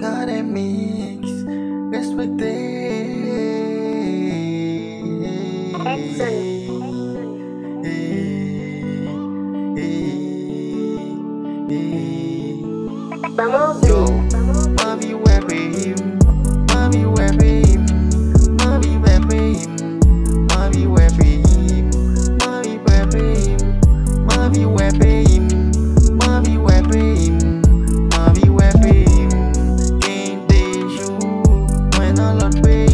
Cadet mix, respecté. Yo, manvi peyim, manvi peyim, manvi peyim, manvi peyim, manvi peyim, manvi peyim, manvi peyim, manvi peyim. Quem deixou, mas não lot pay,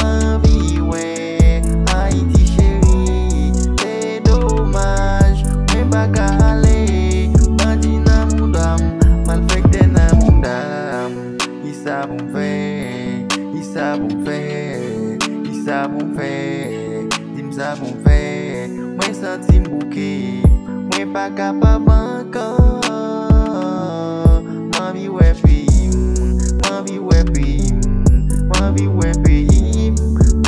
manvi Haiti chéri, c'est dommage, mais bagale, bandi na mudam, mal fekte na mudam. Isa bom fé, isa bom fé, isa bom fé, dim sa bom fé. Mwen santi mbouke, mwen pa kapa banka. Manvi peyim, manvi peyim, manvi peyim,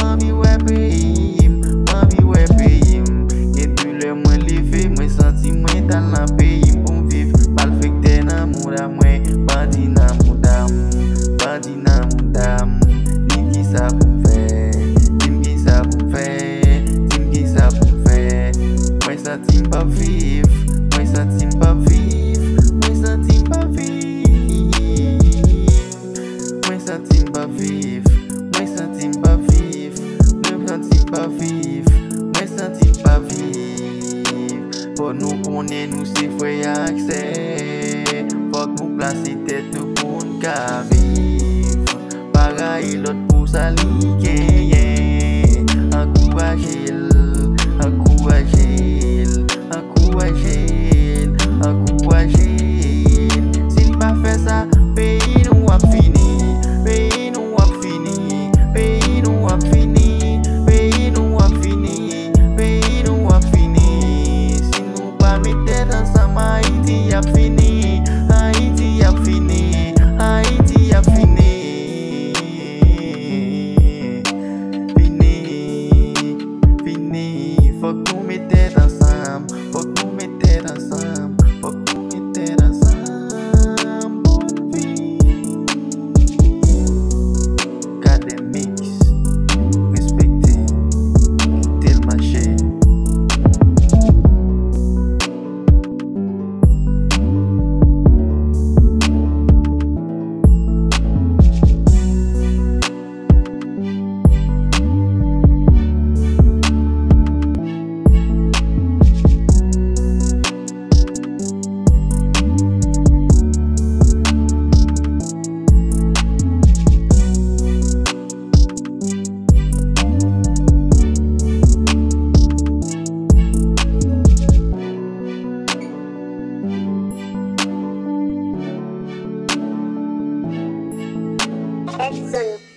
manvi peyim, manvi peyim. Epi le mwen leve, mwen santi mwen tan la peyim pou viv. Mal fekte na muda mwen, bandi na mudam, bandi na mudam. Dim ki sa pou fè, dim ki sa pou fè, dim ki sa pou fè. Mwen santi mpa viv, mwen santi mpa viv, mwen santi mpa viv, mwen santi mpa viv, mwen santi mpa viv, mwen santi mpa viv, mwen santi mpa viv. Pour nous konnen nous se fwe akse, fok nou plase tèt nou pou n'ka viv. Paray lot pou sa li genyen, ankourajel, ankourajel, ankourajel, ankourajel. S'il pa fè sa, peyi nou ap fini, peyi nou ap fini, peyi nou ap fini, peyi nou ap fini, peyi nou ap fini. Si nou pa metet ansam, Haiti ap fini, Haiti ap fini, Haiti ap fini. Fini, fok nou metet ansam, fok nou metet ansam, fok nou metet ansam. Bonne vie. Cadet mix, respecté, tel marché. Excellent.